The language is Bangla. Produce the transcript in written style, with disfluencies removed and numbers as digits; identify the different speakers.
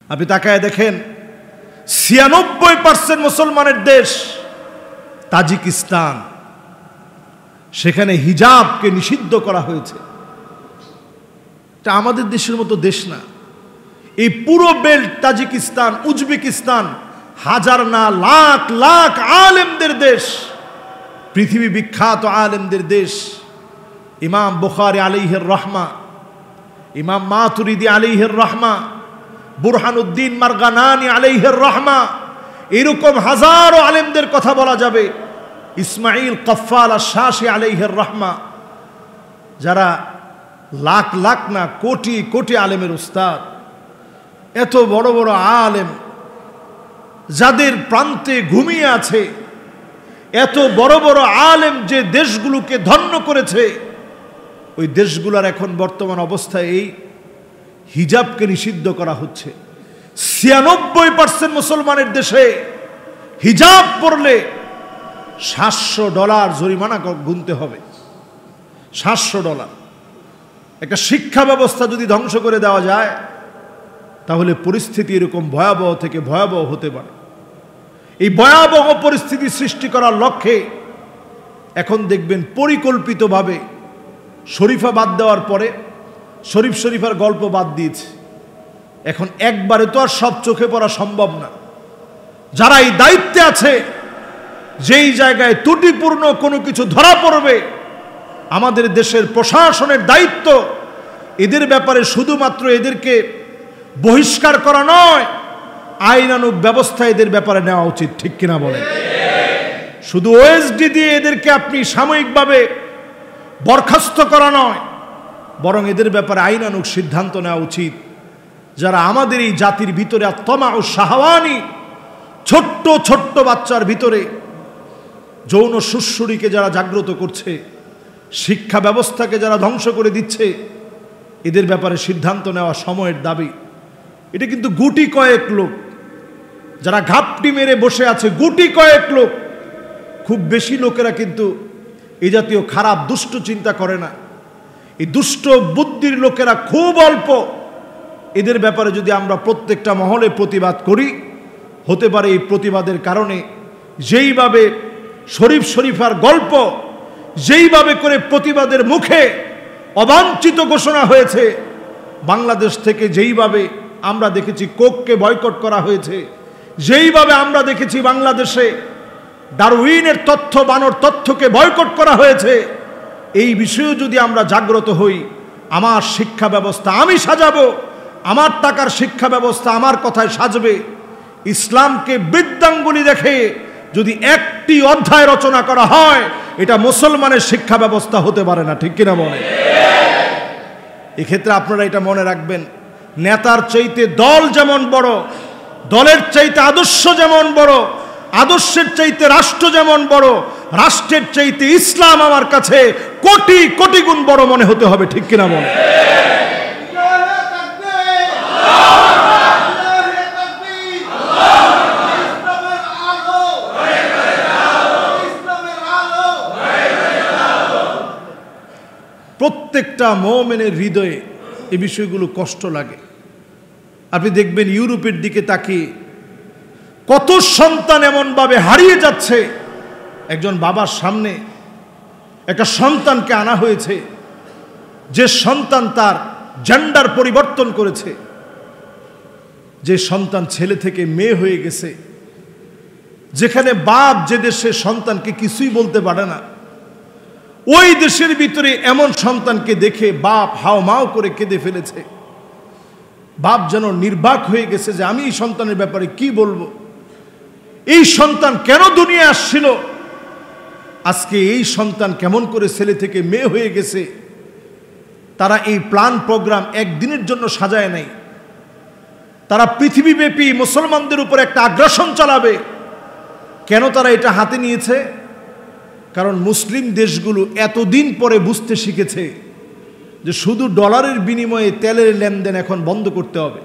Speaker 1: আপনি তাকায় দেখেন ৯৬% মুসলমানের দেশ তাজিকিস্তান, সেখানে হিজাবকে নিষিদ্ধ করা হয়েছে। এটা আমাদের দেশের মতো দেশ না। এই পুরো বেল্ট তাজিকিস্তান, উজবেকিস্তান হাজার না লাখ লাখ আলেমদের দেশ, পৃথিবী বিখ্যাত আলেমদের দেশ। ইমাম বুখারী আলাইহির রহমা, ইমাম মাতুরিদি আলাইহির রহমা, বুরহানুদ্দিন মারগানানি আলাইহির রহমা, এরকম হাজারো আলেমদের কথা বলা যাবে। ইসমাইল কফফাল আশ-শাশি আলাইহির রহমা, যারা লাখ লাখ না কোটি কোটি আলেমের উস্তাদ। এত বড় বড় আলেম যাদের প্রান্তে ঘুমিয়ে আছে, এত বড় বড় আলেম যে দেশগুলোকে ধন্য করেছে, ওই দেশগুলোর এখন বর্তমান অবস্থায় এই হিজাবকে নিষিদ্ধ করা হচ্ছে। ৯৬% মুসলমানের দেশে হিজাব পরলে $৭০০ জরিমানা গুনতে হবে। $৭০০। একটা শিক্ষা ব্যবস্থা যদি ধ্বংস করে দেওয়া যায়, তাহলে পরিস্থিতি এরকম ভয়াবহ থেকে ভয়াবহ হতে পারে। এই ভয়াবহ পরিস্থিতি সৃষ্টি করার লক্ষ্যে এখন দেখবেন পরিকল্পিতভাবে শরীফা বাদ দেওয়ার পরে শরীফার গল্প বাদ দিয়েছে। এখন একবারে তো আর সব চোখে পড়া সম্ভব না। যারা এই দায়িত্বে আছে, যেই জায়গায় ত্রুটিপূর্ণ কোনো কিছু ধরা পড়বে, আমাদের দেশের প্রশাসনের দায়িত্ব এদের ব্যাপারে শুধুমাত্র এদেরকে বহিষ্কার করা নয়, আইনানুগ ব্যবস্থা এদের ব্যাপারে নেওয়া উচিত। ঠিক কিনা বলেন? শুধু ওএসডি দিয়ে এদেরকে আপনি সাময়িকভাবে বরখাস্ত করা নয়, বরং এদের ব্যাপারে আইনানুগ সিদ্ধান্ত নেওয়া উচিত। যারা আমাদের এই জাতির ভিতরে আত্মা ও শাহওয়ানি, ছোট্ট ছোট্ট বাচ্চার ভিতরে যৌন সুশ্রুরিকে যারা জাগ্রত করছে, শিক্ষা ব্যবস্থাকে যারা ধ্বংস করে দিচ্ছে, এদের ব্যাপারে সিদ্ধান্ত নেওয়া সময়ের দাবি। এটা কিন্তু গুটি কয়েক লোক যারা ঘাপটি মেরে বসে আছে, গুটি কয়েক লোক। খুব বেশি লোকেরা কিন্তু এই জাতীয় খারাপ দুষ্ট চিন্তা করে না। এই দুষ্ট বুদ্ধির লোকেরা খুব অল্প। এদের ব্যাপারে যদি আমরা প্রত্যেকটা মহলে প্রতিবাদ করি, হতে পারে এই প্রতিবাদের কারণে যেইভাবে শরীফার গল্প যেইভাবে করে প্রতিবাদের মুখে অবাঞ্ছিত ঘোষণা হয়েছে, বাংলাদেশ থেকে যেইভাবে আমরা দেখেছি কোককে বয়কট করা হয়েছে, যেইভাবে আমরা দেখেছি বাংলাদেশে ডারউইনের তথ্য বানর তথ্যকে বয়কট করা হয়েছে, এই বিষয়ে যদি আমরা জাগ্রত হই, আমার শিক্ষা ব্যবস্থা আমি সাজাবো, আমার টাকার শিক্ষা ব্যবস্থা আমার কথায় সাজবে। ইসলামকে বৃদ্ধাঙ্গুলি দেখে যদি একটি অধ্যায় রচনা করা হয়, এটা মুসলমানের শিক্ষা ব্যবস্থা হতে পারে না। ঠিক কিনা বলে? এক্ষেত্রে আপনারা এটা মনে রাখবেন, নেতার চাইতে দল যেমন বড়, দলের চাইতে আদর্শ যেমন বড়, আদর্শের চাইতে রাষ্ট্র যেমন বড়, রাষ্ট্রের চাইতে ইসলাম আমার কাছে কোটি কোটি গুণ বড় মনে হতে হবে। ঠিক কিনা বলে? প্রত্যেকটা মুমিনের হৃদয়ে এই বিষয়গুলো কষ্ট লাগে। আপনি দেখবেন ইউরোপের দিকে তাকিয়ে কত সন্তান এমনভাবে হারিয়ে যাচ্ছে। একজন বাবার সামনে একটা সন্তানকে আনা হয়েছে, যে সন্তান তার জেন্ডার পরিবর্তন করেছে, যে সন্তান ছেলে থেকে মেয়ে হয়ে গেছে, যেখানে বাপ যে দেশে সন্তানকে কিছুই বলতে পারে না, ওই দেশের ভিতরে এমন সন্তানকে দেখে বাপ হাওমাও করে কেঁদে ফেলেছে। বাপ যেন নির্বাক হয়ে গেছে যে আমি এই সন্তানের ব্যাপারে কি বলবো। এই সন্তান কেন দুনিয়া আসছিল, আজকে এই সন্তান কেমন করে ছেলে থেকে মেয়ে হয়ে গেছে। তারা এই প্ল্যান প্রোগ্রাম একদিনের জন্য সাজায় নাই। তারা পৃথিবীব্যাপী মুসলমানদের উপর একটা আগ্রাসন চালাবে। কেন তারা এটা হাতে নিয়েছে? কারণ মুসলিম দেশগুলো এতদিন পরে বুঝতে শিখেছে যে শুধু ডলারের বিনিময়ে তেলের লেনদেন এখন বন্ধ করতে হবে।